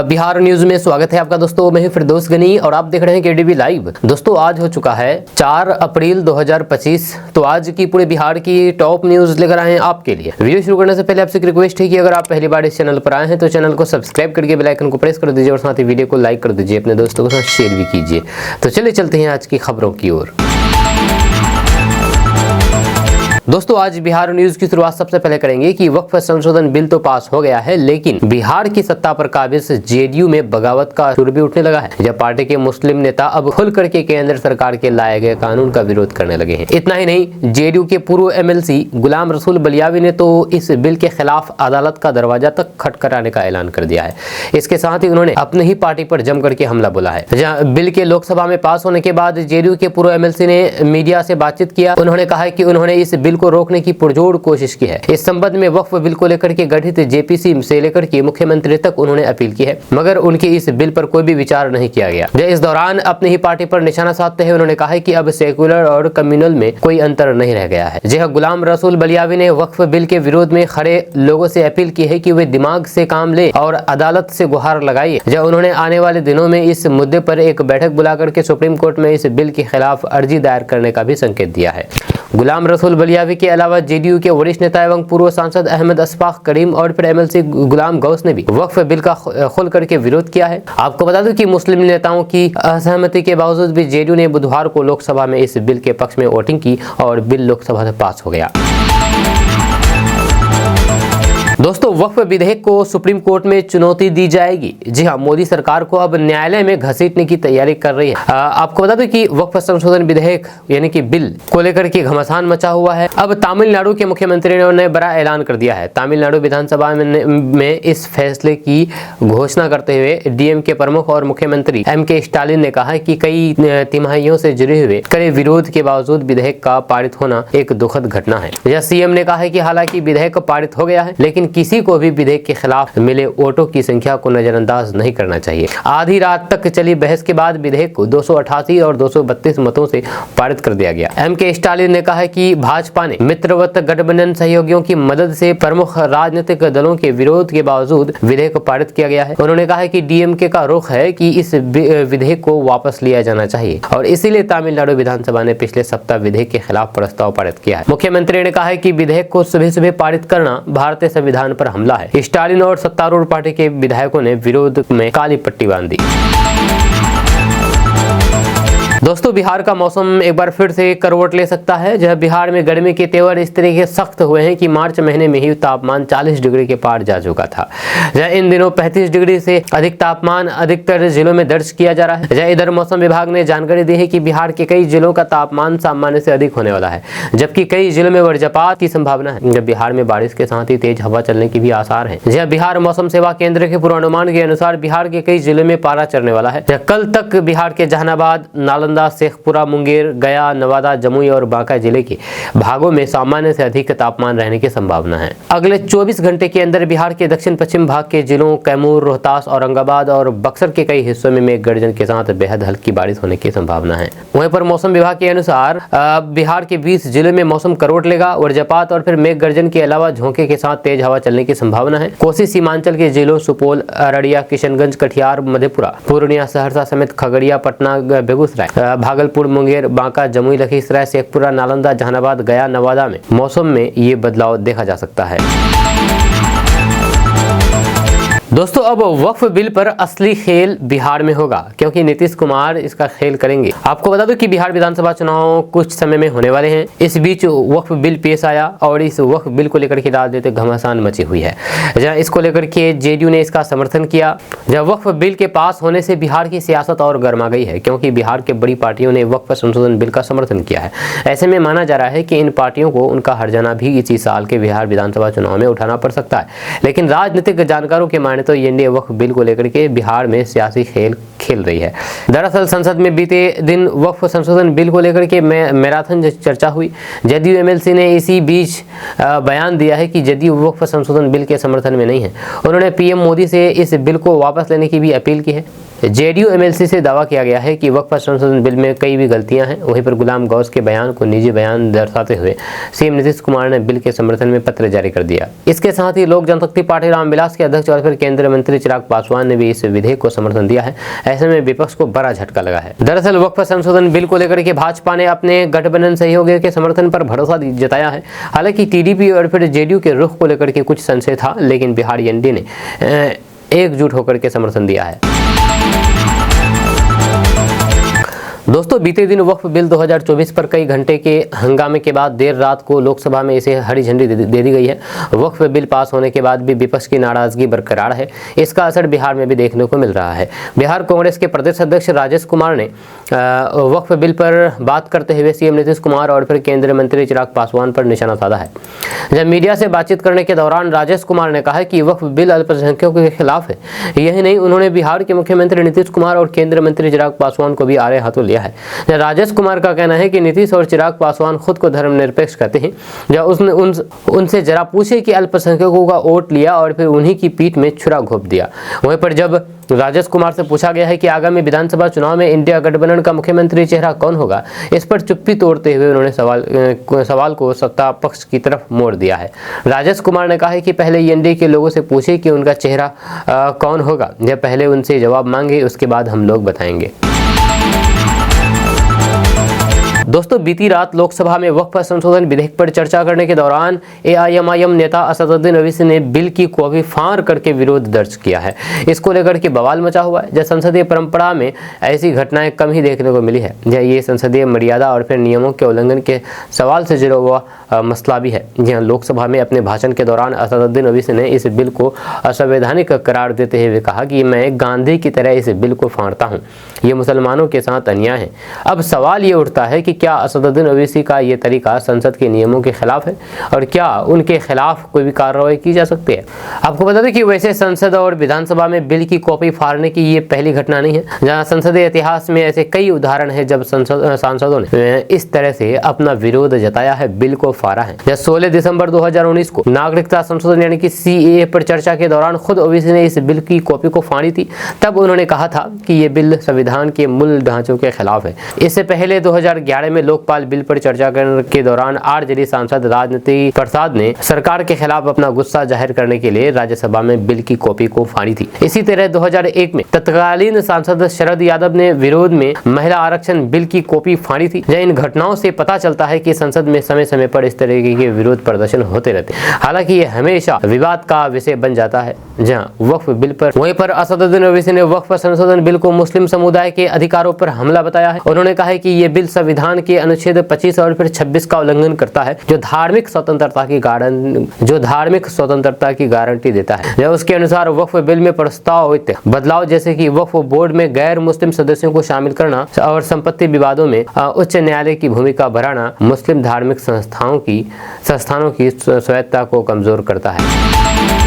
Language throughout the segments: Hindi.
बिहार न्यूज में स्वागत है आपका दोस्तों। मैं हूं फिरदौस गनी और आप देख रहे हैं केडीवी लाइव। दोस्तों आज हो चुका है 4 अप्रैल 2025। तो आज की पूरे बिहार की टॉप न्यूज लेकर आए हैं आपके लिए। वीडियो शुरू करने से पहले आपसे एक रिक्वेस्ट है कि अगर आप पहली बार इस चैनल पर आए हैं तो चैनल को सब्सक्राइब करके बेल आइकन को प्रेस कर दीजिए और साथ ही वीडियो को लाइक कर दीजिए, अपने दोस्तों के साथ शेयर भी कीजिए। तो चलिए चलते हैं आज की खबरों की ओर। दोस्तों आज बिहार न्यूज की शुरुआत सबसे पहले करेंगे कि वक्फ संशोधन बिल तो पास हो गया है, लेकिन बिहार की सत्ता पर काबिज जेडीयू में बगावत का सुर भी उठने लगा है। जब पार्टी के मुस्लिम नेता अब खुल करके केंद्र सरकार के लाए गए कानून का विरोध करने लगे हैं। इतना ही नहीं, जेडीयू के पूर्व एमएलसी गुलाम रसूल बलियावी ने तो इस बिल के खिलाफ अदालत का दरवाजा तक खटखटाने का ऐलान कर दिया है। इसके साथ ही उन्होंने अपनी ही पार्टी पर जम करके हमला बोला है। जहां बिल के लोकसभा में पास होने के बाद जेडीयू के पूर्व एमएलसी ने मीडिया से बातचीत किया। उन्होंने कहा कि उन्होंने इस बिल को रोकने की पुरजोर कोशिश की है। इस संबंध में वक्फ बिल को लेकर के गठित जेपीसी से लेकर के मुख्यमंत्री तक उन्होंने अपील की है, मगर उनके इस बिल पर कोई भी विचार नहीं किया गया। इस दौरान अपनी ही पार्टी पर निशाना साधते हुए उन्होंने कहा कि अब सेकुलर और कम्युनल में कोई अंतर नहीं रह गया है। जहां गुलाम रसूल बलियावी ने वक्फ बिल के विरोध में खड़े लोगों से अपील की है कि वे दिमाग से काम ले और अदालत से गुहार लगाइए। जब उन्होंने आने वाले दिनों में इस मुद्दे पर एक बैठक बुलाकर के सुप्रीम कोर्ट में इस बिल के खिलाफ अर्जी दायर करने का भी संकेत दिया है। गुलाम रसूल बलियावी के अलावा जेडीयू के वरिष्ठ नेता एवं पूर्व सांसद अहमद अशफाक करीम और फिर एमएलसी गुलाम गौस ने भी वक्फ बिल का खुल करके विरोध किया है। आपको बता दूं कि मुस्लिम नेताओं की असहमति के बावजूद भी जेडीयू ने बुधवार को लोकसभा में इस बिल के पक्ष में वोटिंग की और बिल लोकसभा से पास हो गया। दोस्तों वक्फ विधेयक को सुप्रीम कोर्ट में चुनौती दी जाएगी। जी हाँ, मोदी सरकार को अब न्यायालय में घसीटने की तैयारी कर रही है। आपको बता दें कि वक्फ संशोधन विधेयक यानी कि बिल को लेकर के घमासान मचा हुआ है। अब तमिलनाडु के मुख्यमंत्री ने बड़ा ऐलान कर दिया है। तमिलनाडु विधानसभा में इस फैसले की घोषणा करते हुए डीएमके प्रमुख और मुख्यमंत्री एमके स्टालिन ने कहा कि कई तिमाहियों से जुड़े हुए कड़े विरोध के बावजूद विधेयक का पारित होना एक दुखद घटना है। यह सीएम ने कहा है कि हालांकि विधेयक पारित हो गया है, लेकिन किसी को भी विधेयक के खिलाफ मिले वोटों की संख्या को नजरअंदाज नहीं करना चाहिए। आधी रात तक चली बहस के बाद विधेयक को 288 और 232 मतों से पारित कर दिया गया। एमके स्टालिन ने कहा है कि भाजपा ने मित्रवत गठबंधन सहयोगियों की मदद से प्रमुख राजनीतिक दलों के विरोध के बावजूद विधेयक पारित किया गया है। उन्होंने कहा है कि डीएमके का रुख है कि इस विधेयक को वापस लिया जाना चाहिए और इसीलिए तमिलनाडु विधानसभा ने पिछले सप्ताह विधेयक के खिलाफ प्रस्ताव पारित किया है। मुख्यमंत्री ने कहा है कि विधेयक को सुबह सुबह पारित करना भारतीय संविधान पर हमला है। स्टालिन और सत्तारूढ़ पार्टी के विधायकों ने विरोध में काली पट्टी बांध दी। दोस्तों बिहार का मौसम एक बार फिर से करवट ले सकता है। जहां बिहार में गर्मी के तेवर इस तरीके सख्त हुए हैं कि मार्च महीने में ही तापमान 40 डिग्री के पार जा चुका था। जहां इन दिनों 35 डिग्री से अधिक तापमान अधिकतर जिलों में दर्ज किया जा रहा है। जहां इधर मौसम विभाग ने जानकारी दी है कि बिहार के कई जिलों का तापमान सामान्य से अधिक होने वाला है, जबकि कई जिलों में वज्रपात की संभावना है। जब बिहार में बारिश के साथ ही तेज हवा चलने की भी आसार है। जहाँ बिहार मौसम सेवा केंद्र के पूर्वानुमान के अनुसार बिहार के कई जिलों में पारा चढ़ने वाला है। कल तक बिहार के जहानाबाद, नालंदा, शेखपुरा, मुंगेर, गया, नवादा, जमुई और बांका जिले के भागों में सामान्य से अधिक तापमान रहने की संभावना है। अगले 24 घंटे के अंदर बिहार के दक्षिण पश्चिम भाग के जिलों कैमूर, रोहतास, औरंगाबाद और बक्सर के कई हिस्सों में मेघ गर्जन के साथ बेहद हल्की बारिश होने की संभावना है। वहीं पर मौसम विभाग के अनुसार बिहार के 20 जिलों में मौसम करवट लेगा। वज्रपात और फिर मेघ गर्जन के अलावा झोंके के साथ तेज हवा चलने की संभावना है। कोसी सीमांचल के जिलों सुपौल, अररिया, किशनगंज, कटिहार, मधेपुरा, पूर्णिया, सहरसा समेत खगड़िया, पटना, बेगूसराय, भागलपुर, मुंगेर, बांका, जमुई, लखीसराय, शेखपुरा, नालंदा, जहानाबाद, गया, नवादा में मौसम में ये बदलाव देखा जा सकता है। दोस्तों अब वक्फ बिल पर असली खेल बिहार में होगा, क्योंकि नीतीश कुमार इसका खेल करेंगे। आपको बता दूं कि बिहार विधानसभा चुनाव कुछ समय में होने वाले हैं। इस बीच वक्फ बिल पेश आया और इस वक्फ बिल को लेकर के राजनीतिक घमासान मची हुई है। जहां इसको लेकर के जेडीयू ने इसका समर्थन किया। जब वक्फ बिल के पास होने से बिहार की सियासत और गर्मा गई है, क्योंकि बिहार के बड़ी पार्टियों ने वक्फ संशोधन बिल का समर्थन किया है। ऐसे में माना जा रहा है कि इन पार्टियों को उनका हर्जाना भी इसी साल के बिहार विधानसभा चुनाव में उठाना पड़ सकता है। लेकिन राजनीतिक जानकारों के माने तो एनडीए वक्फ बिल को लेकर के बिहार में सियासी खेल खेल रही है। दरअसल संसद में बीते दिन वक्फ संशोधन बिल को लेकर के मैराथन चर्चा हुई। जदयू एमएलसी ने इसी बीच बयान दिया है कि जदयू वक्फ संशोधन बिल के समर्थन में नहीं है। उन्होंने पीएम मोदी से इस बिल को वापस लेने की भी अपील की है। जेडीयू एमएलसी से दावा किया गया है कि वक्फ संशोधन बिल में कई भी गलतियां हैं। वहीं पर गुलाम गौस के बयान को निजी बयान दर्शाते हुए सीएम नीतीश कुमार ने बिल के समर्थन में पत्र जारी कर दिया। इसके साथ ही लोक जनशक्ति पार्टी रामविलास के अध्यक्ष और फिर केंद्रीय मंत्री चिराग पासवान ने भी इस विधेयक को समर्थन दिया है। ऐसे में विपक्ष को बड़ा झटका लगा है। दरअसल वक्फ संशोधन बिल को लेकर के भाजपा ने अपने गठबंधन सहयोगियों के समर्थन पर भरोसा जताया है। हालांकि टीडीपी और फिर जेडीयू के रुख को लेकर के कुछ संशय था, लेकिन बिहार एनडीए ने एकजुट होकर के समर्थन दिया है। दोस्तों, बीते दिन वक्फ बिल 2024 पर कई घंटे के हंगामे के बाद देर रात को लोकसभा में इसे हरी झंडी दे दी गई है। वक्फ बिल पास होने के बाद भी विपक्ष की नाराजगी बरकरार है। इसका असर बिहार में भी देखने को मिल रहा है। बिहार कांग्रेस के प्रदेश अध्यक्ष राजेश कुमार ने वक्फ बिल पर बात करते हुए सीएम नीतीश कुमार और फिर केंद्रीय मंत्री चिराग पासवान पर निशाना साधा है। जब मीडिया से बातचीत करने के दौरान राजेश कुमार ने कहा कि वक्फ बिल अल्पसंख्यकों के खिलाफ है। यही नहीं, उन्होंने बिहार के मुख्यमंत्री नीतीश कुमार और केंद्रीय मंत्री चिराग पासवान को भी आड़े हाथों लिया है। राजेश कुमार का कहना है कि नीतीश और चिराग पासवान खुद को धर्मनिरपेक्ष कहते हैं। जब उसने उनसे जरा पूछे कि अल्पसंख्यकों का वोट लिया और फिर उन्हीं की पीठ में छुरा घोंप दिया। वहीं पर जब राजेश कुमार से पूछा गया है कि आगामी विधानसभा चुनाव में इंडिया गठबंधन का मुख्यमंत्री चेहरा कौन होगा, इस पर चुप्पी तोड़ते हुए उन्होंने सवाल को सत्ता पक्ष की तरफ मोड़ दिया है। राजेश कुमार ने कहा है कि पहले एनडीए के लोगों से पूछे कि उनका चेहरा कौन होगा। जब पहले उनसे जवाब मांगे, उसके बाद हम लोग बताएंगे। दोस्तों, बीती रात लोकसभा में वक्फ संशोधन विधेयक पर चर्चा करने के दौरान एआईएमआईएम नेता असदुद्दीन ओवैसी ने बिल की कॉपी फाड़ करके विरोध दर्ज किया है। इसको लेकर के बवाल मचा हुआ है। जब संसदीय परंपरा में ऐसी घटनाएं कम ही देखने को मिली है। ये संसदीय मर्यादा और फिर नियमों के उल्लंघन के सवाल से जुड़ा हुआ मसला भी है। जहाँ लोकसभा में अपने भाषण के दौरान असदुद्दीन ओवैसी ने इस बिल को असंवैधानिक करार देते हुए कहा कि मैं गांधी की तरह इस बिल को फाड़ता हूँ। ये मुसलमानों के साथ अन्याय है। अब सवाल ये उठता है कि क्या असदुद्दीन ओवैसी का ये तरीका संसद के नियमों के खिलाफ है और क्या उनके खिलाफ कोई भी कार्रवाई की जा सकती है। आपको बता दें कि वैसे संसद और विधानसभा में बिल की कॉपी फाड़ने की ये पहली घटना नहीं है। जहां संसदीय इतिहास में ऐसे कई उदाहरण हैं जब सांसदों ने इस तरह से अपना विरोध जताया है, बिल को फाड़ा है। जब 16 दिसंबर 2019 को नागरिकता संशोधन यानी कि सीएए पर चर्चा के दौरान खुद ओवैसी ने इस बिल की कॉपी को फाड़ी थी। तब उन्होंने कहा था कि ये बिल संविधान के मूल ढांचों के खिलाफ है। इससे पहले 2011 में लोकपाल बिल पर चर्चा करने के दौरान आरजेडी सांसद राजनीति प्रसाद ने सरकार के खिलाफ अपना गुस्सा जाहिर करने के लिए राज्यसभा में बिल की कॉपी को फाड़ी थी। इसी तरह 2001 में तत्कालीन सांसद शरद यादव ने विरोध में महिला आरक्षण बिल की कॉपी फाड़ी थी। इन घटनाओं से पता चलता है कि संसद में समय समय पर इस तरह के विरोध प्रदर्शन होते रहते हैं। हालांकि ये हमेशा विवाद का विषय बन जाता है। जहां वक्फ बिल पर वहीं पर असदुद्दीन ओवैसी ने वक्फ संशोधन बिल को मुस्लिम समुदाय के अधिकारों पर हमला बताया है। उन्होंने कहा है कि ये बिल संविधान के अनुच्छेद 25 और फिर 26 का उल्लंघन करता है, जो धार्मिक स्वतंत्रता की गारंटी देता है। जब उसके अनुसार वक्फ बिल में प्रस्तावित बदलाव जैसे कि वक्फ बोर्ड में गैर मुस्लिम सदस्यों को शामिल करना और संपत्ति विवादों में उच्च न्यायालय की भूमिका बढ़ाना मुस्लिम धार्मिक संस्थानों की स्वायत्तता को कमजोर करता है।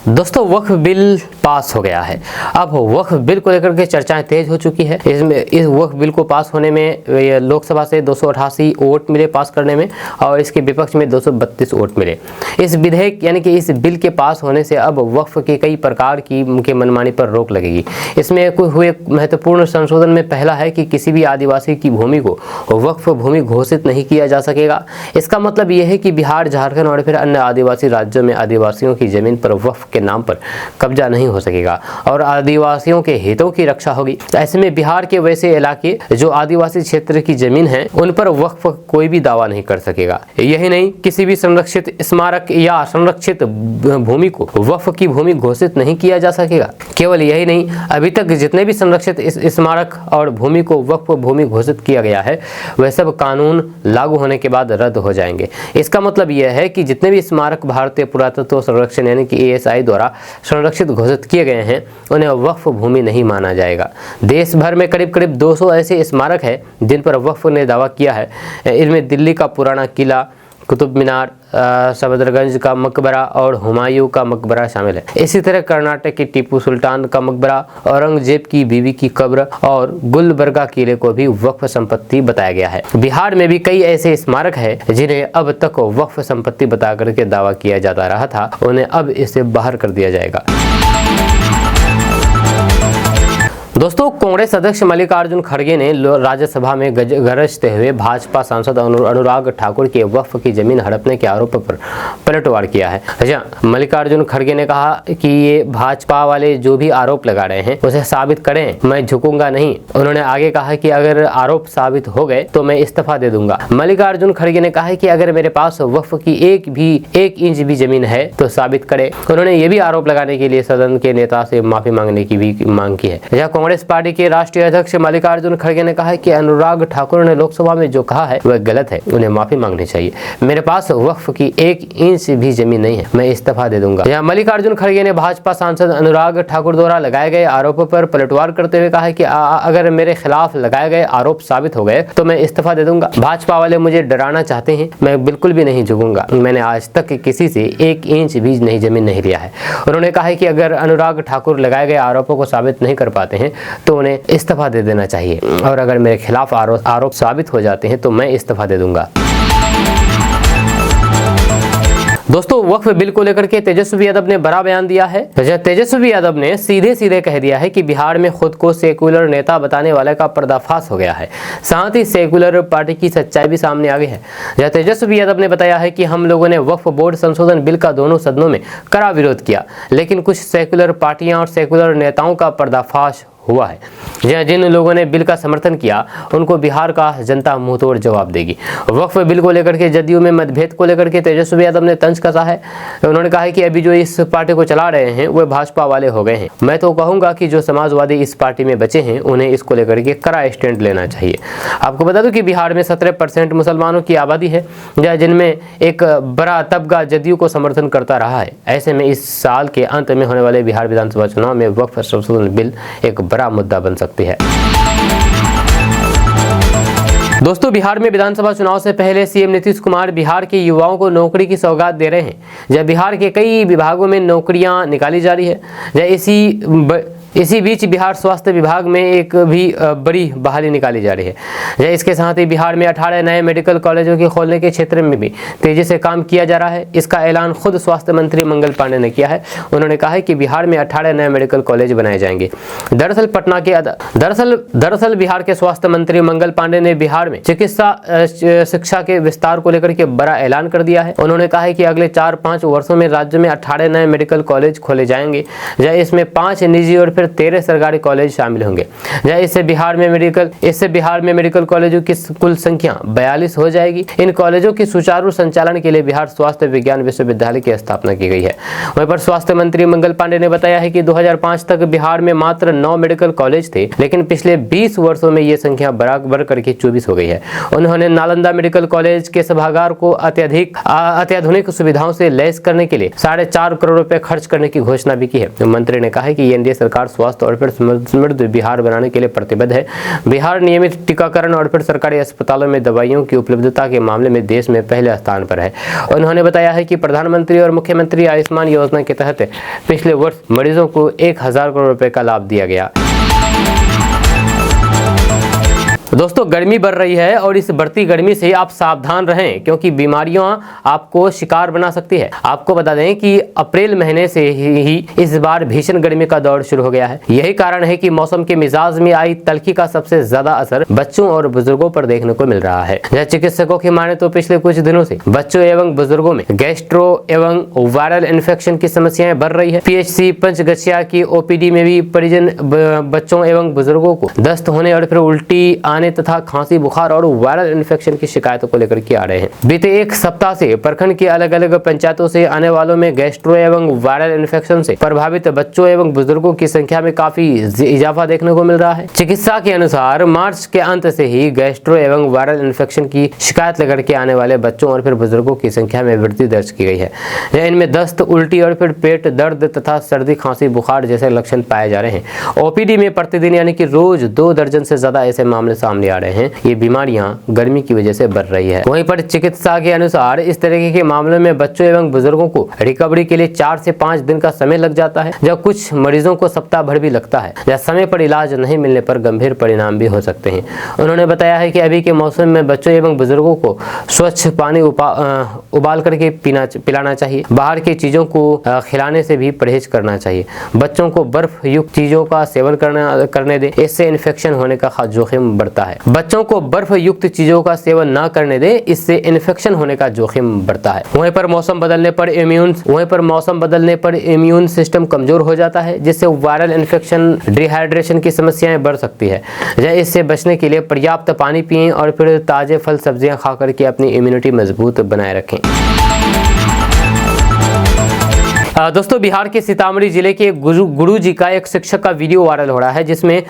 दोस्तों, वक्फ बिल पास हो गया है। अब वक्फ बिल को लेकर के चर्चाएं तेज हो चुकी है। इसमें इस वक्फ बिल को पास होने में लोकसभा से 288 वोट मिले पास करने में और इसके विपक्ष में 232 वोट मिले। इस विधेयक यानी कि इस बिल के पास होने से अब वक्फ के कई प्रकार की मनमानी पर रोक लगेगी। इसमें हुए महत्वपूर्ण संशोधन में पहला है कि किसी भी आदिवासी की भूमि को वक्फ भूमि घोषित नहीं किया जा सकेगा। इसका मतलब यह है कि बिहार, झारखंड और फिर अन्य आदिवासी राज्यों में आदिवासियों की जमीन पर वक्फ के नाम पर कब्जा नहीं हो सकेगा और आदिवासियों के हितों की रक्षा होगी। ऐसे में बिहार के वैसे इलाके जो आदिवासी क्षेत्र की जमीन है उन पर वक्फ कोई भी दावा नहीं कर सकेगा। यही नहीं, किसी भी संरक्षित स्मारक या संरक्षित भूमि को वक्फ की भूमि घोषित नहीं किया जा सकेगा। केवल यही नहीं, अभी तक जितने भी संरक्षित स्मारक और भूमि को वक्फ भूमि घोषित किया गया है वह सब कानून लागू होने के बाद रद्द हो जाएंगे। इसका मतलब यह है कि जितने भी स्मारक भारतीय पुरातत्व संरक्षण यानी कि ASI द्वारा संरक्षित घोषित किए गए हैं उन्हें वक्फ भूमि नहीं माना जाएगा। देश भर में करीब करीब 200 ऐसे स्मारक हैं जिन पर वक्फ ने दावा किया है। इनमें दिल्ली का पुराना किला, कुतुब मीनार, सफदरगंज का मकबरा और हुमायूं का मकबरा शामिल है। इसी तरह कर्नाटक के टीपू सुल्तान का मकबरा, औरंगजेब की बीवी की कब्र और गुलबर्गा किले को भी वक्फ संपत्ति बताया गया है। बिहार में भी कई ऐसे स्मारक है जिन्हें अब तक वक्फ संपत्ति बता करके दावा किया जाता रहा था, उन्हें अब इसे बाहर कर दिया जाएगा। दोस्तों, कांग्रेस अध्यक्ष मल्लिकार्जुन खड़गे ने राज्यसभा में गरजते हुए भाजपा सांसद अनुराग ठाकुर के वक्फ की जमीन हड़पने के आरोप पर पलटवार किया है। मल्लिकार्जुन खड़गे ने कहा कि ये भाजपा वाले जो भी आरोप लगा रहे हैं उसे साबित करें, मैं झुकूंगा नहीं। उन्होंने आगे कहा कि अगर आरोप साबित हो गए तो मैं इस्तीफा दे दूंगा। मल्लिकार्जुन खड़गे ने कहा कि अगर मेरे पास वक्फ की एक इंच भी जमीन है तो साबित करे। उन्होंने ये भी आरोप लगाने के लिए सदन के नेता से माफी मांगने की भी मांग की है। कांग्रेस पार्टी के राष्ट्रीय अध्यक्ष मल्लिकार्जुन खड़गे ने कहा कि अनुराग ठाकुर ने लोकसभा में जो कहा है वह गलत है, उन्हें माफी मांगनी चाहिए। मेरे पास वक्फ की एक इंच भी जमीन नहीं है, मैं इस्तीफा दे दूंगा। यहाँ मल्लिकार्जुन खड़गे ने भाजपा सांसद अनुराग ठाकुर द्वारा लगाए गए आरोपों पर पलटवार करते हुए कहा कि अगर मेरे खिलाफ लगाए गए आरोप साबित हो गए तो मैं इस्तीफा दे दूंगा। भाजपा वाले मुझे डराना चाहते हैं, मैं बिल्कुल भी नहीं झुकूंगा। मैंने आज तक किसी से एक इंच भी नहीं जमीन नहीं लिया है। उन्होंने कहा कि अगर अनुराग ठाकुर लगाए गए आरोपों को साबित नहीं कर पाते हैं तो उन्हें इस्तीफा दे देना चाहिए, और अगर मेरे खिलाफ आरोप साबित हो जाते हैं तो मैं इस्तीफा दे दूंगा। दोस्तों, वक्फ बिल को लेकर के तेजस्वी यादव ने बड़ा बयान दिया है। तेजस्वी यादव ने सीधे कह दिया है कि बिहार में खुद को सेकुलर नेता बताने वाले का पर्दाफाश हो गया है। साथ ही सेकुलर पार्टी की सच्चाई भी सामने आ गई है। तेजस्वी यादव ने बताया है कि हम लोगों ने वक्फ बोर्ड संशोधन बिल का दोनों सदनों में कड़ा विरोध किया, लेकिन कुछ सेकुलर पार्टियां और सेकुलर नेताओं का पर्दाफाश हुआ है। जिन लोगों ने बिल का समर्थन किया उनको बिहार का जनता मुंहतोड़ जवाब देगी। वक्फ बिल को लेकर के जदयू में मतभेद को लेकर के तेजस्वी यादव ने तंज कसा है। उन्होंने कहा है कि अभी जो इस पार्टी को चला रहे हैं वो भाजपा वाले हो गए हैं। मैं तो कहूंगा कि जो समाजवादी इस पार्टी में बचे हैं उन्हें इसको लेकर के कड़ा स्टैंड लेना चाहिए। आपको बता दूं कि बिहार में 17% मुसलमानों की आबादी है, जिनमें एक बड़ा तबका जदयू को समर्थन करता रहा है। ऐसे में इस साल के अंत में होने वाले बिहार विधानसभा चुनाव में वक्फ संशोधन बिल एक बड़ा मुद्दा बन सकती है। दोस्तों, बिहार में विधानसभा चुनाव से पहले सीएम नीतीश कुमार बिहार के युवाओं को नौकरी की सौगात दे रहे हैं। जब बिहार के कई विभागों में नौकरियां निकाली जा रही है, इसी बीच बिहार स्वास्थ्य विभाग में एक भी बड़ी बहाली निकाली जा रही है। इसके साथ ही बिहार में 18 नए मेडिकल कॉलेजों के खोलने के क्षेत्र में भी तेजी से काम किया जा रहा है। इसका ऐलान खुद स्वास्थ्य मंत्री मंगल पांडे ने किया है। उन्होंने कहा है कि बिहार में 18 नए मेडिकल कॉलेज बनाए जाएंगे। दरअसल बिहार के स्वास्थ्य मंत्री मंगल पांडे ने बिहार में चिकित्सा शिक्षा के विस्तार को लेकर के बड़ा ऐलान कर दिया है। उन्होंने कहा है कि अगले 4-5 वर्षों में राज्य में 18 नए मेडिकल कॉलेज खोले जाएंगे। इसमें 5 निजी और 13 सरकारी कॉलेज शामिल होंगे। इससे बिहार में मेडिकल कॉलेजों की कुल संख्या 42 हो जाएगी। इन कॉलेजों की सुचारू संचालन के लिए बिहार स्वास्थ्य विज्ञान विश्वविद्यालय की स्थापना की गई है। वहीं पर स्वास्थ्य मंत्री मंगल पांडे ने बताया है कि 2005 तक बिहार में मात्र 9 मेडिकल कॉलेज थे, लेकिन पिछले 20 वर्षों में ये संख्या बढ़ करके 24 हो गई है। उन्होंने नालंदा मेडिकल कॉलेज के सभागार को अत्याधुनिक सुविधाओं से लैस करने के लिए 4.5 करोड़ रुपए खर्च करने की घोषणा भी की है। मंत्री ने कहा है कि एनडीए सरकार स्वास्थ्य और फिर समृद्ध बिहार बनाने के लिए प्रतिबद्ध है। बिहार नियमित टीकाकरण और फिर सरकारी अस्पतालों में दवाइयों की उपलब्धता के मामले में देश में पहले स्थान पर है। उन्होंने बताया है कि प्रधानमंत्री और मुख्यमंत्री आयुष्मान योजना के तहत पिछले वर्ष मरीजों को 1000 करोड़ रुपए का लाभ दिया गया। दोस्तों, गर्मी बढ़ रही है और इस बढ़ती गर्मी से आप सावधान रहें, क्योंकि बीमारियां आपको शिकार बना सकती है। आपको बता दें कि अप्रैल महीने से ही इस बार भीषण गर्मी का दौर शुरू हो गया है। यही कारण है कि मौसम के मिजाज में आई तल्खी का सबसे ज्यादा असर बच्चों और बुजुर्गों पर देखने को मिल रहा है। चिकित्सकों की माने तो पिछले कुछ दिनों से बच्चों एवं बुजुर्गों में गैस्ट्रो एवं वायरल इन्फेक्शन की समस्याएं बढ़ रही है। पीएचसी पंचगछिया की ओपीडी में भी परिजन बच्चों एवं बुजुर्गों को दस्त होने और फिर उल्टी आने तथा खांसी, बुखार और वायरल इन्फेक्शन की शिकायतों को लेकर के आ रहे हैं। बीते एक सप्ताह से प्रखंड के अलग अलग पंचायतों से आने वालों में गैस्ट्रो एवं वायरल इन्फेक्शन से प्रभावित बच्चों एवं बुजुर्गों की संख्या में काफी इजाफा देखने को मिल रहा है। चिकित्सा के अनुसार मार्च के अंत से ही गैस्ट्रो एवं वायरल इन्फेक्शन की शिकायत लेकर के आने वाले बच्चों और फिर बुजुर्गों की संख्या में वृद्धि दर्ज की गई है। इनमें दस्त, उल्टी और फिर पेट दर्द तथा सर्दी, खांसी, बुखार जैसे लक्षण पाए जा रहे हैं। ओपीडी में प्रतिदिन यानी कि रोज 2 दर्जन से ज्यादा ऐसे मामले सामने आ रहे हैं। ये बीमारियां गर्मी की वजह से बढ़ रही है। वहीं पर चिकित्सा के अनुसार इस तरह के मामलों में बच्चों एवं बुजुर्गों को रिकवरी के लिए 4 से 5 दिन का समय लग जाता है, जब कुछ मरीजों को सप्ताह भर भी लगता है, या समय पर इलाज नहीं मिलने पर गंभीर परिणाम भी हो सकते हैं। उन्होंने बताया है कि अभी के मौसम में बच्चों एवं बुजुर्गों को स्वच्छ पानी उबाल करके पिलाना चाहिए। बाहर की चीजों को खिलाने से भी परहेज करना चाहिए। बच्चों को बर्फ युक्त चीजों का सेवन करने दें, इससे इन्फेक्शन होने का जोखिम बढ़ता है। बच्चों को बर्फ युक्त चीजों का सेवन न करने दें, इससे इन्फेक्शन होने का जोखिम बढ़ता है। वहीं पर मौसम बदलने पर इम्यून सिस्टम कमजोर हो जाता है, जिससे वायरल इन्फेक्शन, डिहाइड्रेशन की समस्याएं बढ़ सकती है। इससे बचने के लिए पर्याप्त पानी पिएं और फिर ताजे फल सब्जियां खा करके अपनी इम्यूनिटी मजबूत बनाए रखें। दोस्तों, बिहार के सीतामढ़ी जिले के गुरुजी का एक शिक्षक का वीडियो वायरल हो रहा है, जिसमें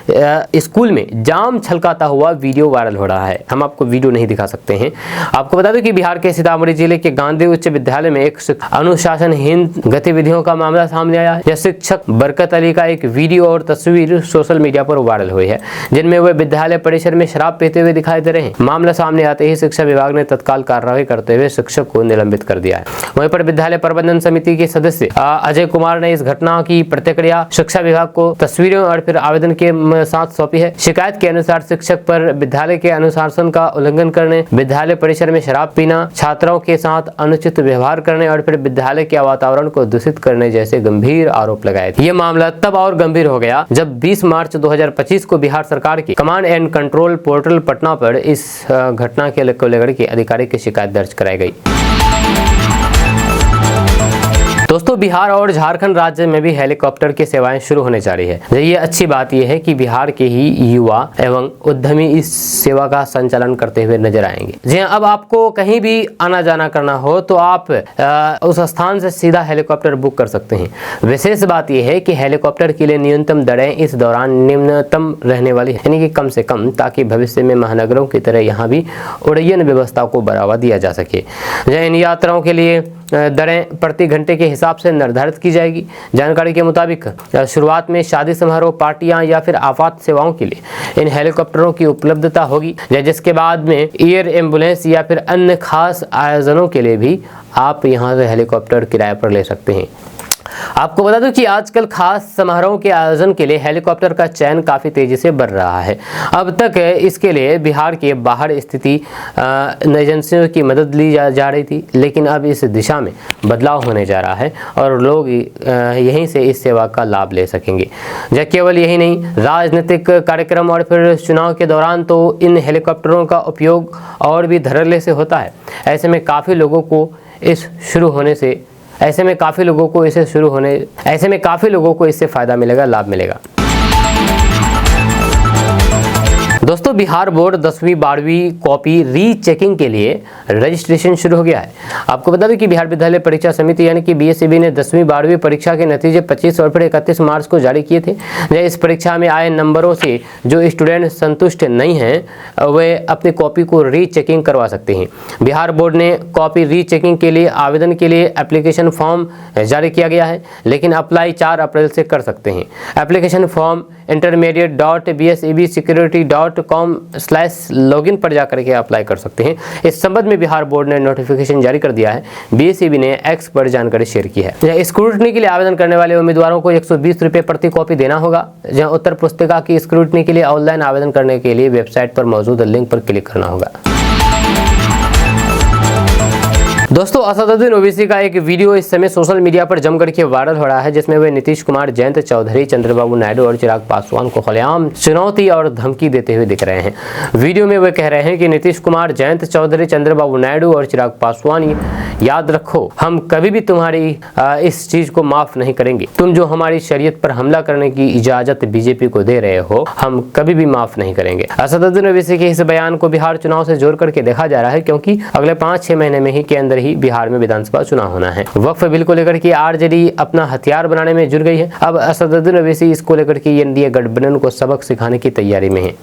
स्कूल में जाम छलकाता हुआ वीडियो वायरल हो रहा है। हम आपको वीडियो नहीं दिखा सकते हैं। आपको बता दूं कि बिहार के सीतामढ़ी जिले के गांधी उच्च विद्यालय में एक अनुशासनहीन गतिविधियों का मामला सामने आया है। यह शिक्षक बरकत अली का एक वीडियो और तस्वीर सोशल मीडिया पर वायरल हुई है, जिनमें वे विद्यालय परिसर में शराब पीते हुए दिखाई दे रहे हैं। मामला सामने आते ही शिक्षा विभाग ने तत्काल कार्रवाई करते हुए शिक्षक को निलंबित कर दिया है। वहीं पर विद्यालय प्रबंधन समिति के सदस्य अजय कुमार ने इस घटना की प्रतिक्रिया शिक्षा विभाग को तस्वीरों और फिर आवेदन के साथ सौंपी है। शिकायत के अनुसार शिक्षक पर विद्यालय के अनुशासन का उल्लंघन करने, विद्यालय परिसर में शराब पीना, छात्रों के साथ अनुचित व्यवहार करने और फिर विद्यालय के वातावरण को दूषित करने जैसे गंभीर आरोप लगाए थे। ये मामला तब और गंभीर हो गया जब 20 मार्च 2025 को बिहार सरकार की command and control portal Patna पर इस घटना को लेकर के अधिकारी की शिकायत दर्ज कराई गई। दोस्तों, बिहार और झारखंड राज्य में भी हेलीकॉप्टर की सेवाएं शुरू होने जा रही है। ये अच्छी बात यह है कि बिहार के ही युवा एवं उद्यमी इस सेवा का संचालन करते हुए नजर आएंगे। जी हाँ, अब आपको कहीं भी आना जाना करना हो तो आप उस स्थान से सीधा हेलीकॉप्टर बुक कर सकते हैं। विशेष बात यह है कि हेलीकॉप्टर के लिए न्यूनतम दरें इस दौरान निम्नतम रहने वाली है, यानी कि कम से कम, ताकि भविष्य में महानगरों की तरह यहाँ भी उड्डयन व्यवस्था को बढ़ावा दिया जा सके। इन यात्राओं के लिए दरें प्रति घंटे के हिसाब से निर्धारित की जाएगी। जानकारी के मुताबिक शुरुआत में शादी समारोह, पार्टियां या फिर आपात सेवाओं के लिए इन हेलीकॉप्टरों की उपलब्धता होगी, जिसके बाद में एयर एम्बुलेंस या फिर अन्य खास आयोजनों के लिए भी आप यहां से हेलीकॉप्टर किराए पर ले सकते हैं। आपको बता दूं कि आजकल खास समारोह के आयोजन के लिए हेलीकॉप्टर का चयन काफ़ी तेजी से बढ़ रहा है। अब तक इसके लिए बिहार के बाहर स्थित एजेंसियों की मदद ली जा रही थी, लेकिन अब इस दिशा में बदलाव होने जा रहा है और लोग यहीं से इस सेवा का लाभ ले सकेंगे। केवल यही नहीं, राजनीतिक कार्यक्रम और फिर चुनाव के दौरान तो इन हेलीकॉप्टरों का उपयोग और भी धड़ल्ले से होता है। ऐसे में काफ़ी लोगों को इससे फायदा मिलेगा, लाभ मिलेगा। दोस्तों, बिहार बोर्ड 10वीं 12वीं कॉपी रीचेकिंग के लिए रजिस्ट्रेशन शुरू हो गया है। आपको बता दें कि बिहार विद्यालय परीक्षा समिति यानी कि बीएसईबी ने 10वीं 12वीं परीक्षा के नतीजे 25 और फिर 31 मार्च को जारी किए थे। इस परीक्षा में आए नंबरों से जो स्टूडेंट संतुष्ट नहीं हैं वे अपनी कॉपी को रीचेकिंग करवा सकते हैं। बिहार बोर्ड ने कॉपी रीचेकिंग के लिए आवेदन के लिए एप्लीकेशन फॉर्म जारी किया गया है, लेकिन अप्लाई 4 अप्रैल से कर सकते हैं। एप्लीकेशन फॉर्म intermediate.bseb.security.com/login पर जाकर के अप्लाई कर सकते हैं। इस संबंध में बिहार बोर्ड ने नोटिफिकेशन जारी कर दिया है। बीएसईबी ने एक्स पर जानकारी शेयर की है। स्क्रूटनी के लिए आवेदन करने वाले उम्मीदवारों को 120 रुपये प्रति कॉपी देना होगा। जहां उत्तर पुस्तिका की स्क्रूटनी के लिए ऑनलाइन आवेदन करने के लिए वेबसाइट पर मौजूद लिंक पर क्लिक करना होगा। दोस्तों, असदुद्दीन ओवैसी का एक वीडियो इस समय सोशल मीडिया पर जमकर के वायरल हो रहा है, जिसमें वे नीतीश कुमार, जयंत चौधरी, चंद्रबाबू नायडू और चिराग पासवान को खुलेआम चुनौती और धमकी देते हुए दिख रहे हैं। वीडियो में वे कह रहे हैं कि नीतीश कुमार, जयंत चौधरी, चंद्रबाबू नायडू और चिराग पासवान, याद रखो, हम कभी भी तुम्हारी इस चीज को माफ नहीं करेंगे। तुम जो हमारी शरीयत पर हमला करने की इजाजत बीजेपी को दे रहे हो, हम कभी भी माफ नहीं करेंगे। असदुद्दीन ओवैसी के इस बयान को बिहार चुनाव से जोड़ करके देखा जा रहा है, क्योंकि अगले 5-6 महीने में ही के अंदर ही बिहार में विधानसभा चुनाव होना है। वक्फ बिल को लेकर के आरजेडी अपना हथियार बनाने में जुट गई है। अब असदुद्दीन ओवैसी इसको लेकर के एनडीए गठबंधन को सबक सिखाने की तैयारी में है।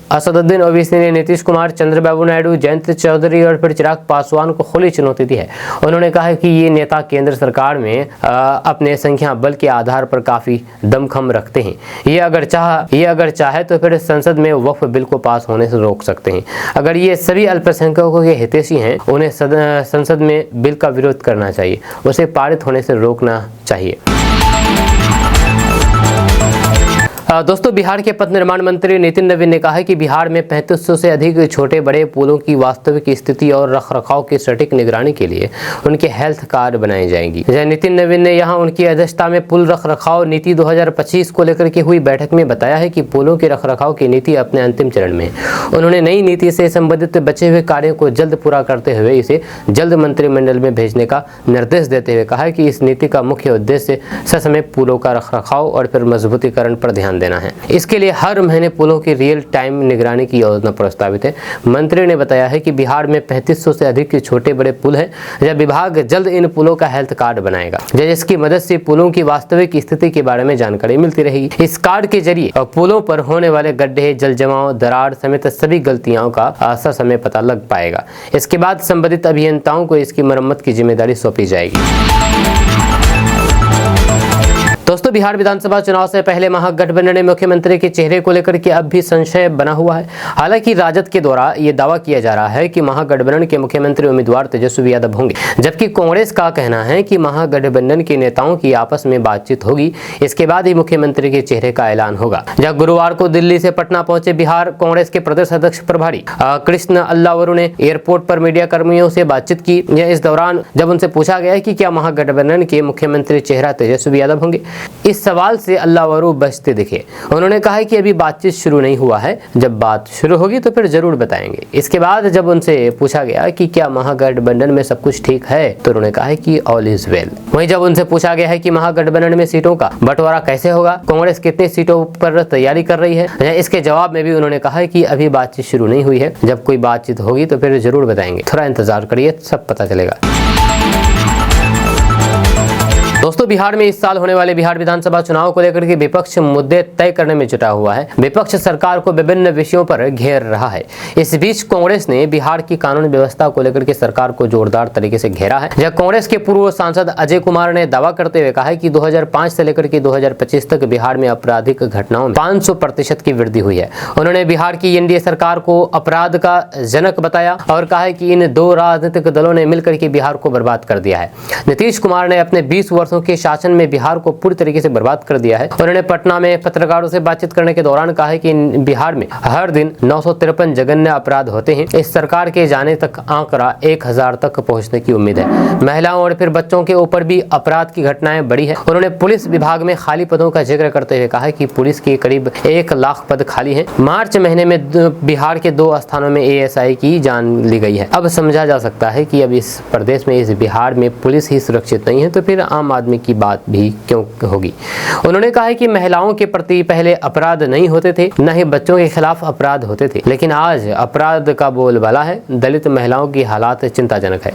असदुद्दीन ओवैसी ने नीतीश कुमार, चंद्रबाबू नायडू, जयंत चौधरी और फिर चिराग पासवान को खुली चुनौती दी है। उन्होंने कहा है कि ये नेता केंद्र सरकार में अपने संख्या बल के आधार पर काफी दमखम रखते हैं। ये अगर चाहे तो फिर संसद में वक्फ बिल को पास होने से रोक सकते हैं। अगर ये सभी अल्पसंख्यकों के हितैषी हैं, उन्हें संसद में बिल का विरोध करना चाहिए, उसे पारित होने से रोकना चाहिए। दोस्तों, बिहार के पथ निर्माण मंत्री नितिन नवीन ने कहा है कि बिहार में 3500 से अधिक छोटे बड़े पुलों की वास्तविक स्थिति और रखरखाव की सटीक निगरानी के लिए उनके हेल्थ कार्ड बनाई जाएंगी। नितिन नवीन ने यहां उनकी अध्यक्षता में पुल रखरखाव नीति 2025 को लेकर के हुई बैठक में बताया है कि पुलों के रखरखाव की नीति अपने अंतिम चरण में है। उन्होंने नई नीति से संबंधित बचे हुए कार्यों को जल्द पूरा करते हुए इसे जल्द मंत्रिमंडल में भेजने का निर्देश देते हुए कहा है कि इस नीति का मुख्य उद्देश्य ससमय पुलों का रखरखाव और फिर मजबूतीकरण पर ध्यान देना है। इसके लिए हर महीने पुलों की रियल टाइम निगरानी की योजना प्रस्तावित है। मंत्री ने बताया है कि बिहार में 3500 से अधिक छोटे बड़े पुल हैं। यह विभाग जल्द इन पुलों का हेल्थ कार्ड बनाएगा, जिसकी मदद से पुलों की वास्तविक स्थिति के बारे में जानकारी मिलती रहेगी। इस कार्ड के जरिए पुलों पर होने वाले गड्ढे, जल जमाव, दरार समेत सभी गलतियों का समय पता लग पाएगा। इसके बाद संबंधित अभियंताओं को इसकी मरम्मत की जिम्मेदारी सौंपी जाएगी। दोस्तों, बिहार विधानसभा चुनाव से पहले महागठबंधन में मुख्यमंत्री के चेहरे को लेकर के अब भी संशय बना हुआ है। हालांकि राजद के द्वारा ये दावा किया जा रहा है कि महागठबंधन के मुख्यमंत्री उम्मीदवार तेजस्वी यादव होंगे, जबकि कांग्रेस का कहना है कि महागठबंधन के नेताओं की आपस में बातचीत होगी, इसके बाद ही मुख्यमंत्री के चेहरे का ऐलान होगा। जब गुरुवार को दिल्ली से पटना पहुंचे बिहार कांग्रेस के प्रदेश अध्यक्ष प्रभारी कृष्ण अल्लावरू ने एयरपोर्ट पर मीडिया कर्मियों से बातचीत की। इस दौरान जब उनसे पूछा गया कि क्या महागठबंधन के मुख्यमंत्री चेहरा तेजस्वी यादव होंगे, इस सवाल से अल्लावरू बचते दिखे। उन्होंने कहा कि अभी बातचीत शुरू नहीं हुआ है, जब बात शुरू होगी तो फिर जरूर बताएंगे। इसके बाद जब उनसे पूछा गया कि क्या महागठबंधन में सब कुछ ठीक है, तो उन्होंने कहा कि ऑल इज वेल। वहीं जब उनसे पूछा गया है कि महागठबंधन में सीटों का बंटवारा कैसे होगा, कांग्रेस कितनी सीटों पर तैयारी कर रही है, इसके जवाब में भी उन्होंने कहा कि अभी बातचीत शुरू नहीं हुई है, जब कोई बातचीत होगी तो फिर जरूर बताएंगे, थोड़ा इंतजार करिए, सब पता चलेगा। दोस्तों, बिहार में इस साल होने वाले बिहार विधानसभा चुनाव को लेकर के विपक्ष मुद्दे तय करने में जुटा हुआ है। विपक्ष सरकार को विभिन्न विषयों पर घेर रहा है। इस बीच कांग्रेस ने बिहार की कानून व्यवस्था को लेकर के सरकार को जोरदार तरीके से घेरा है। जब कांग्रेस के पूर्व सांसद अजय कुमार ने दावा करते हुए कहा है कि 2005 से लेकर के 2025 तक बिहार में आपराधिक घटनाओं में 500% की वृद्धि हुई है। उन्होंने बिहार की एनडीए सरकार को अपराध का जनक बताया और कहा है कि इन दो राजनीतिक दलों ने मिलकर के बिहार को बर्बाद कर दिया है। नीतीश कुमार ने अपने 20 वर्षों के शासन में बिहार को पूरी तरीके से बर्बाद कर दिया है। उन्होंने पटना में पत्रकारों से बातचीत करने के दौरान कहा है कि बिहार में हर दिन 953 जघन्य अपराध होते हैं। इस सरकार के जाने तक आंकड़ा 1000 तक पहुंचने की उम्मीद है। महिलाओं और फिर बच्चों के ऊपर भी अपराध की घटनाएं बढ़ी है। उन्होंने पुलिस विभाग में खाली पदों का जिक्र करते हुए कहा कि पुलिस के करीब 1 लाख पद खाली है। मार्च महीने में बिहार के 2 स्थानों में एएसआई की जान ली गई है। अब समझा जा सकता है कि अब इस प्रदेश में, इस बिहार में पुलिस ही सुरक्षित नहीं है, तो फिर आम आदमी की बात भी क्यों होगी। उन्होंने कहा है कि महिलाओं के प्रति पहले अपराध नहीं होते थे, न ही बच्चों के खिलाफ अपराध होते थे, लेकिन आज अपराध का बोलबाला है। दलित महिलाओं की हालात चिंताजनक है।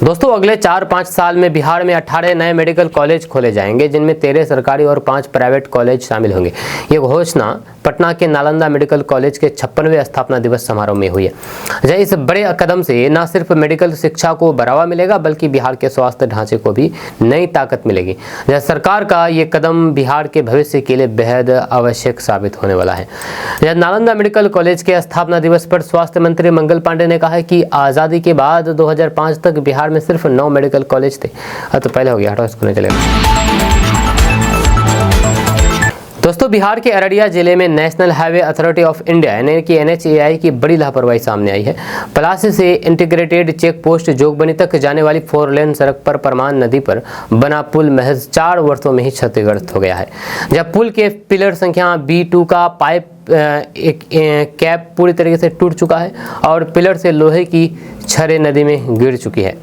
दोस्तों, अगले 4-5 साल में बिहार में 18 नए मेडिकल कॉलेज खोले जाएंगे, जिनमें 13 सरकारी और 5 प्राइवेट कॉलेज शामिल होंगे। ये घोषणा पटना के नालंदा मेडिकल कॉलेज के 56वें स्थापना दिवस समारोह में हुई है। इस बड़े कदम से न सिर्फ मेडिकल शिक्षा को बढ़ावा मिलेगा, बल्कि बिहार के स्वास्थ्य ढांचे को भी नई ताकत मिलेगी। सरकार का ये कदम बिहार के भविष्य के लिए बेहद आवश्यक साबित होने वाला है। नालंदा मेडिकल कॉलेज के स्थापना दिवस पर स्वास्थ्य मंत्री मंगल पांडे ने कहा कि आज़ादी के बाद 2005 तक बिहार में सिर्फ 9 मेडिकल कॉलेज थे। तो पहले हो गया, हटाओ इसको, नहीं चलेगा। दोस्तों, बिहार के अररिया जिले में national highway authority of India यानी कि NHAI की बड़ी लापरवाही सामने आई है। पलासी से इंटीग्रेटेड चेक पोस्ट जोगबनी तक जाने वाली 4 लेन सड़क पर परमान नदी पर बना पुल महज 4 वर्षों में ही क्षतिग्रस्त हो गया है। जब पुल के पिलर संख्या B2 का पाइप कैप पूरी तरीके से टूट चुका है और पिलर से लोहे की छड़ें नदी में गिर चुकी है।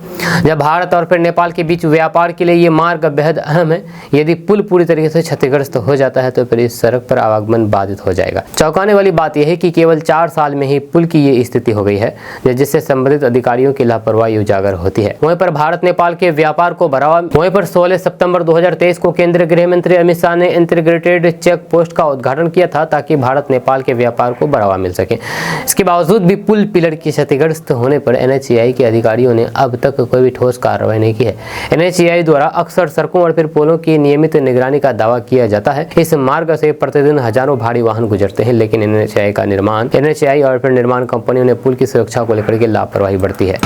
जब भारत और फिर नेपाल के बीच व्यापार के लिए ये मार्ग बेहद अहम है। यदि पुल पूरी तरीके से क्षतिग्रस्त हो जाता है तो फिर इस सड़क पर आवागमन बाधित हो जाएगा। चौंकाने वाली बात यह है कि केवल 4 साल में ही पुल की ये स्थिति हो गई है, जिससे संबंधित अधिकारियों की लापरवाही उजागर होती है। वहीं पर भारत नेपाल के व्यापार को बढ़ावा। वहीं पर 16 सितंबर 2023 को केंद्रीय गृह मंत्री अमित शाह ने इंटीग्रेटेड चेक पोस्ट का उद्घाटन किया था ताकि भारत नेपाल के व्यापार को बढ़ावा मिल सके। इसके बावजूद भी पुल पिलर की क्षतिग्रस्त होने पर NHAI के अधिकारियों ने अब तक कोई भी ठोस कार्रवाई नहीं की है। NHAI द्वारा अक्सर सड़कों और फिर पुलों की नियमित निगरानी का दावा किया जाता है। इस मार्ग से प्रतिदिन हजारों भारी वाहन गुजरते हैं, लेकिन NHAI और फिर निर्माण कंपनियों ने पुल की सुरक्षा को लेकर के लापरवाही बरती है।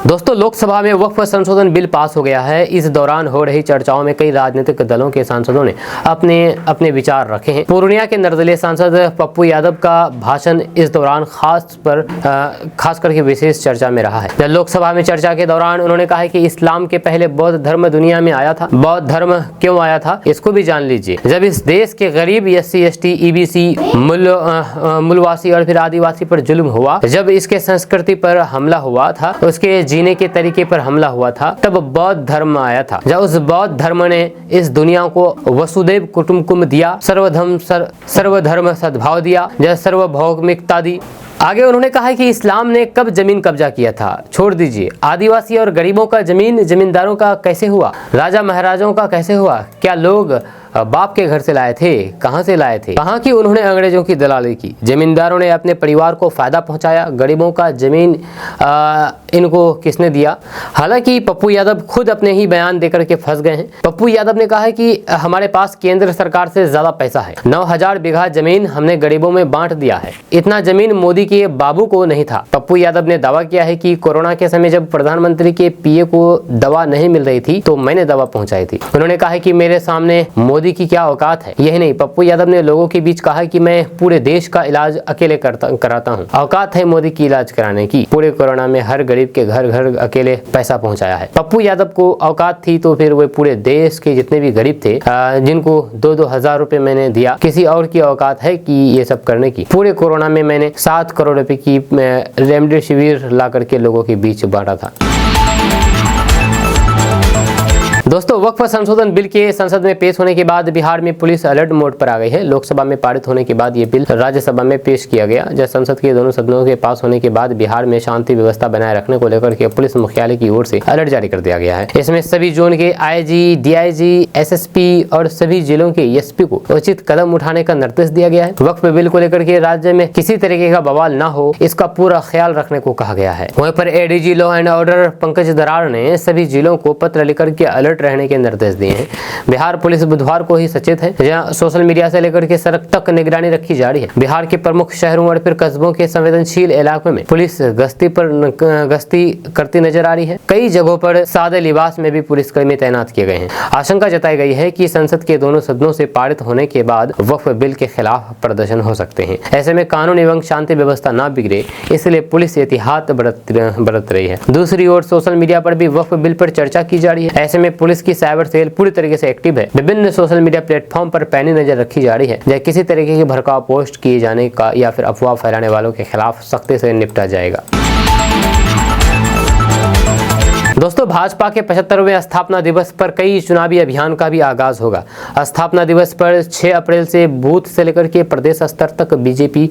दोस्तों, लोकसभा में वक्फ संशोधन बिल पास हो गया है। इस दौरान हो रही चर्चाओं में कई राजनीतिक दलों के सांसदों ने अपने विचार रखे हैं। पूर्णिया के निर्दलीय सांसद पप्पू यादव का भाषण इस दौरान खास करके विशेष चर्चा में रहा है। जब लोकसभा में चर्चा के दौरान उन्होंने कहा कि इस्लाम के पहले बौद्ध धर्म दुनिया में आया था। बौद्ध धर्म क्यों आया था इसको भी जान लीजिए। जब इस देश के गरीब SC ST EBC मूलवासी और फिर आदिवासी पर जुल्म हुआ, जब इसके संस्कृति पर हमला हुआ था, उसके जीने के तरीके पर हमला हुआ था, तब बौद्ध धर्म आया था। जब उस बौद्ध धर्म ने इस दुनिया को वसुदेव कुटुंबकम दिया, सर्वधर्म सद्भाव दिया, जब सर्वभौमिकता दी। आगे उन्होंने कहा कि इस्लाम ने कब जमीन कब्जा किया था, छोड़ दीजिए। आदिवासी और गरीबों का जमींदारों का कैसे हुआ, राजा महाराजाओं का कैसे हुआ? क्या लोग बाप के घर से लाए थे? कहां से लाए थे? कहां की उन्होंने अंग्रेजों की दलाली की। जमींदारों ने अपने परिवार को फायदा पहुंचाया, गरीबों का जमीन इनको किसने दिया? हालांकि पप्पू यादव खुद अपने ही बयान देकर के फंस गए हैं। पप्पू यादव ने कहा है कि हमारे पास केंद्र सरकार से ज्यादा पैसा है, 9000 बीघा जमीन हमने गरीबों में बांट दिया है। इतना जमीन मोदी के बाबू को नहीं था। पप्पू यादव ने दावा किया है कि कोरोना के समय जब प्रधानमंत्री के PA को दवा नहीं मिल रही थी तो मैंने दवा पहुंचाई थी। उन्होंने कहा कि मेरे सामने मोदी की क्या औकात है। यही नहीं, पप्पू यादव ने लोगों के बीच कहा कि मैं पूरे देश का इलाज अकेले कराता हूं। औकात है मोदी की इलाज कराने की। पूरे कोरोना में हर गरीब के घर घर अकेले पैसा पहुंचाया है। पप्पू यादव को औकात थी तो फिर वो पूरे देश के जितने भी गरीब थे जिनको 2-2 हजार रुपए मैंने दिया, किसी और की औकात है कि ये सब करने की? पूरे कोरोना में मैंने 7 करोड़ रुपए की रेमडेसिविर ला करके लोगों के बीच बांटा था। दोस्तों, वक्फ संशोधन बिल के संसद में पेश होने के बाद बिहार में पुलिस अलर्ट मोड पर आ गई है। लोकसभा में पारित होने के बाद ये बिल राज्यसभा में पेश किया गया। जब संसद के दोनों सदनों के पास होने के बाद बिहार में शांति व्यवस्था बनाए रखने को लेकर के पुलिस मुख्यालय की ओर से अलर्ट जारी कर दिया गया है। इसमें सभी जोन के IG, DIG, SSP और सभी जिलों के SP को उचित कदम उठाने का निर्देश दिया गया है। वक्फ बिल को लेकर के राज्य में किसी तरीके का बवाल न हो, इसका पूरा ख्याल रखने को कहा गया है। वहीं पर ADG law and order Pankaj दरार ने सभी जिलों को पत्र लिखकर के अलर्ट रहने के निर्देश दिए हैं। बिहार पुलिस बुधवार को ही सचेत है, जहां सोशल मीडिया से लेकर के सड़क तक निगरानी रखी जा रही है। बिहार के प्रमुख शहरों और फिर कस्बों के संवेदनशील इलाकों में पुलिस गश्ती करती नजर आ रही है। कई जगहों पर सादे लिबास में भी पुलिसकर्मी तैनात किए गए हैं। आशंका जताई गई है कि संसद के दोनों सदनों से पारित होने के बाद वक्फ बिल के खिलाफ प्रदर्शन हो सकते हैं। ऐसे में कानून एवं शांति व्यवस्था न बिगड़े, इसलिए पुलिस एहतियात बरत रही है। दूसरी ओर सोशल मीडिया पर भी वक्फ बिल पर चर्चा की जा रही है। ऐसे में पुलिस की साइबर सेल पूरी तरीके से एक्टिव है। विभिन्न सोशल मीडिया प्लेटफॉर्म पर पैनी नजर रखी जा रही है, जहाँ किसी तरीके की भड़काऊ पोस्ट किए जाने का या फिर अफवाह फैलाने वालों के खिलाफ सख्ती से निपटा जाएगा। दोस्तों, भाजपा के 75वें स्थापना दिवस पर कई चुनावी अभियान का भी आगाज होगा। स्थापना दिवस पर 6 अप्रैल से बूथ से लेकर के प्रदेश स्तर तक बीजेपी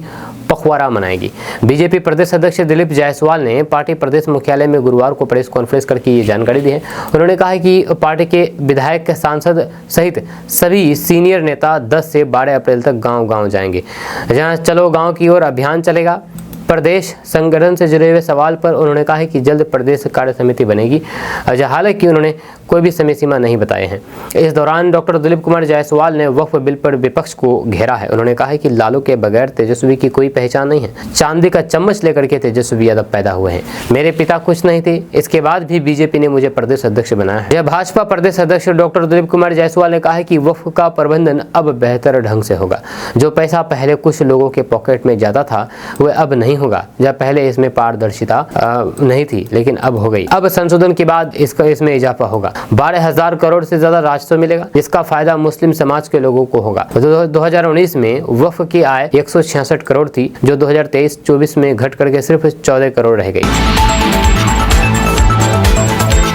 पखवाड़ा मनाएगी। बीजेपी प्रदेश अध्यक्ष दिलीप जायसवाल ने पार्टी प्रदेश मुख्यालय में गुरुवार को प्रेस कॉन्फ्रेंस करके ये जानकारी दी है। उन्होंने कहा है कि पार्टी के विधायक, सांसद सहित सभी सीनियर नेता 10 से 12 अप्रैल तक गांव-गांव जाएंगे, जहां चलो गांव की ओर अभियान चलेगा। प्रदेश संगठन से जुड़े हुए सवाल पर उन्होंने कहा है कि जल्द प्रदेश कार्य समिति बनेगी। हालांकि उन्होंने कोई भी समय सीमा नहीं बताए हैं। इस दौरान डॉक्टर दिलीप कुमार जायसवाल ने वक्फ बिल पर विपक्ष को घेरा है। उन्होंने कहा है कि लालू के बगैर तेजस्वी की कोई पहचान नहीं है। चांदी का चम्मच लेकर के तेजस्वी यादव पैदा हुए हैं। मेरे पिता कुछ नहीं थे, इसके बाद भी बीजेपी ने मुझे प्रदेश अध्यक्ष बनाया है। भाजपा प्रदेश अध्यक्ष डॉक्टर दिलीप कुमार जायसवाल ने कहा है कि वक्फ का प्रबंधन अब बेहतर ढंग से होगा। जो पैसा पहले कुछ लोगों के पॉकेट में जाता था वह अब नहीं होगा। जब पहले इसमें पारदर्शिता नहीं थी, लेकिन अब हो गई। अब संशोधन के बाद इसमें इजाफा होगा। 12,000 करोड़ से ज्यादा राजस्व मिलेगा, जिसका फायदा मुस्लिम समाज के लोगों को होगा। 2019 में वक्फ की आय 166 करोड़ थी, जो 2023-24 में घट करके सिर्फ 14 करोड़ रह गई।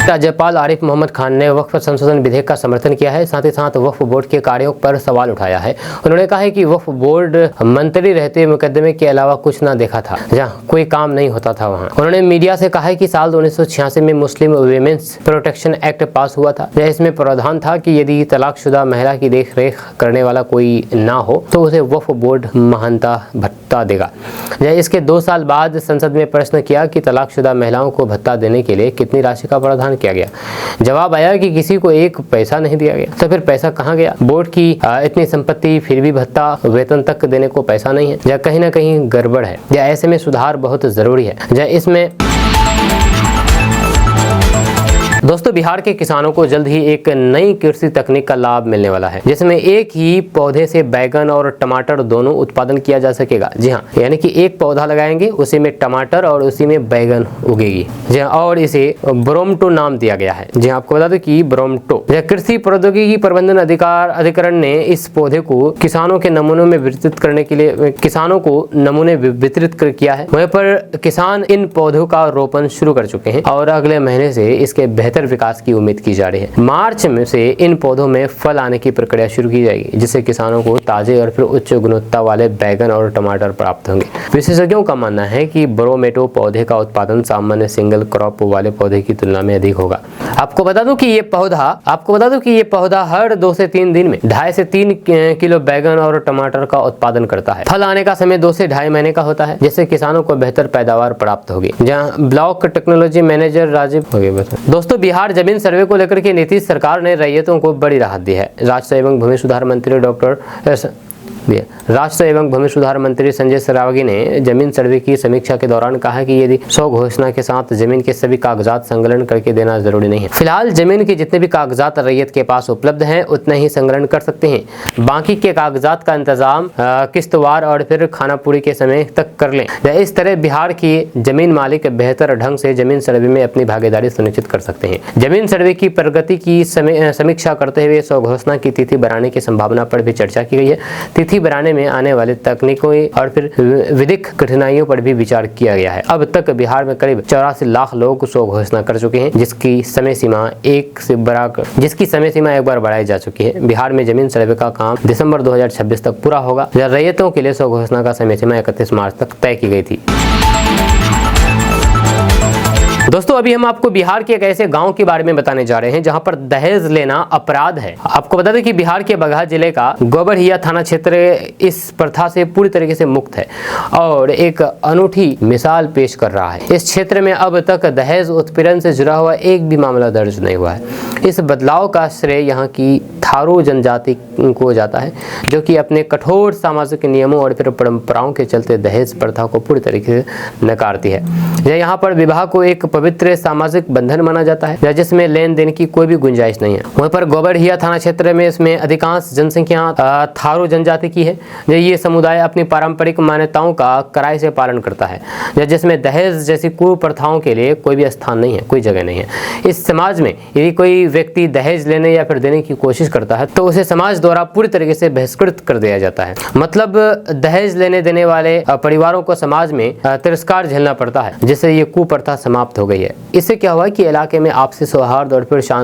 राज्यपाल आरिफ मोहम्मद खान ने वक्फ संशोधन विधेयक का समर्थन किया है। साथ ही साथ वक्फ बोर्ड के कार्यों पर सवाल उठाया है। उन्होंने कहा है कि वक्फ बोर्ड मंत्री रहते मुकदमे के अलावा कुछ ना देखा था, जहाँ कोई काम नहीं होता था वहाँ। उन्होंने मीडिया से कहा है कि साल 1986 में मुस्लिम वीमेंस प्रोटेक्शन एक्ट पास हुआ था। इसमें प्रावधान था कि यदि तलाकशुदा महिला की देख रेख करने वाला कोई ना हो तो उसे वक्फ बोर्ड महानता भत्ता देगा। इसके 2 साल बाद संसद में प्रश्न किया कि तलाकशुदा महिलाओं को भत्ता देने के लिए कितनी राशि का प्रावधान किया गया। जवाब आया कि किसी को एक पैसा नहीं दिया गया। तो फिर पैसा कहाँ गया? बोर्ड की इतनी संपत्ति, फिर भी भत्ता, वेतन तक देने को पैसा नहीं है, या कहीं ना कहीं गड़बड़ है, या ऐसे में सुधार बहुत जरूरी है। या इसमें दोस्तों, बिहार के किसानों को जल्द ही एक नई कृषि तकनीक का लाभ मिलने वाला है, जिसमें एक ही पौधे से बैगन और टमाटर दोनों उत्पादन किया जा सकेगा। जी हाँ, यानी कि एक पौधा लगाएंगे, उसी में टमाटर और उसी में बैगन उगेगी। जी हाँ, और इसे ब्रोमटो नाम दिया गया है। जी हाँ, आपको बता दो कि ब्रोमटो कृषि प्रौद्योगिकी प्रबंधन अधिकरण ने इस पौधे को किसानों के नमूनों में वितरित करने के लिए नमूने वितरित किया है। वहीं पर किसान इन पौधों का रोपण शुरू कर चुके हैं और अगले महीने से इसके बेहतर विकास की उम्मीद की जा रही है। मार्च में से इन पौधों में फल आने की प्रक्रिया शुरू की जाएगी, जिससे किसानों को ताजे और फिर उच्च गुणवत्ता वाले बैगन और टमाटर प्राप्त होंगे। विशेषज्ञों का मानना है कि ब्रोमेटो पौधे का उत्पादन सामान्य सिंगल क्रॉप वाले पौधे की तुलना में अधिक होगा। आपको बता दूं कि ये पौधा हर 2 से 3 दिन में 2.5 से 3 किलो बैगन और टमाटर का उत्पादन करता है। फल आने का समय 2 से 2.5 महीने का होता है, जिससे किसानों को बेहतर पैदावार प्राप्त होगी। जहां ब्लॉक टेक्नोलॉजी मैनेजर राजीव दोस्तों, बिहार जमीन सर्वे को लेकर के नीतीश सरकार ने रैयतों को बड़ी राहत दी है। राजस्व एवं भूमि सुधार मंत्री संजय सरावगी ने जमीन सर्वे की समीक्षा के दौरान कहा कि यदि 100 घोषणा के साथ जमीन के सभी कागजात संकलन करके देना जरूरी नहीं है। फिलहाल जमीन के जितने भी कागजात रैयत के पास उपलब्ध हैं, उतने ही संकलन कर सकते हैं। बाकी के कागजात का इंतजाम किस्तवार और फिर खानापुरी के समय तक कर लें। इस तरह बिहार की जमीन मालिक बेहतर ढंग से जमीन सर्वे में अपनी भागीदारी सुनिश्चित कर सकते हैं। जमीन सर्वे की प्रगति की समीक्षा करते हुए 100 घोषणा की तिथि बढ़ाने की संभावना पर भी चर्चा की गई है। तिथि बढ़ाने में आने वाले तकनीकों और फिर विधिक कठिनाइयों पर भी विचार किया गया है। अब तक बिहार में करीब 84 लाख लोग 100 घोषणा कर चुके हैं, जिसकी समय सीमा एक बार बढ़ाई जा चुकी है। बिहार में जमीन सर्वे का काम दिसंबर 2026 तक पूरा होगा। रैयतों के लिए 100 घोषणा का समय सीमा 31 मार्च तक तय की गई थी। दोस्तों, अभी हम आपको बिहार के एक ऐसे गांव के बारे में बताने जा रहे हैं जहां पर दहेज लेना अपराध है। आपको बता दें कि बिहार के बगहा जिले का गोबरहिया थाना क्षेत्र इस प्रथा से पूरी तरीके से मुक्त है और एक अनूठी मिसाल पेश कर रहा है। इस क्षेत्र में अब तक दहेज उत्पीड़न से जुड़ा हुआ एक भी मामला दर्ज नहीं हुआ है। इस बदलाव का श्रेय यहाँ की थारू जनजाति को जाता है, जो कि अपने कठोर सामाजिक नियमों और फिर परंपराओं के चलते दहेज प्रथा को पूरी तरीके से नकारती है। यहाँ पर विवाह को एक पवित्र सामाजिक बंधन माना जाता है, जिसमें लेन देन की कोई भी गुंजाइश नहीं है। वहीं पर गोबरहिया थाना क्षेत्र में इसमें अधिकांश जनसंख्या थारू जनजाति की है। ये समुदाय अपनी पारंपरिक मान्यताओं का कड़ाई से पालन करता है, जिसमें दहेज जैसी कुप्रथाओं के लिए कोई भी स्थान नहीं है, कोई जगह नहीं है। इस समाज में यदि कोई व्यक्ति दहेज लेने या फिर देने की कोशिश करता है तो उसे समाज द्वारा पूरी तरीके से बहिष्कृत कर दिया जाता है। मतलब दहेज लेने देने वाले परिवारों को समाज में तिरस्कार झेलना पड़ता है, जिससे ये कुप्रथा समाप्त हो गई है। इससे क्या हुआ कि इलाके में आपसी सौहार्द और फिर शांति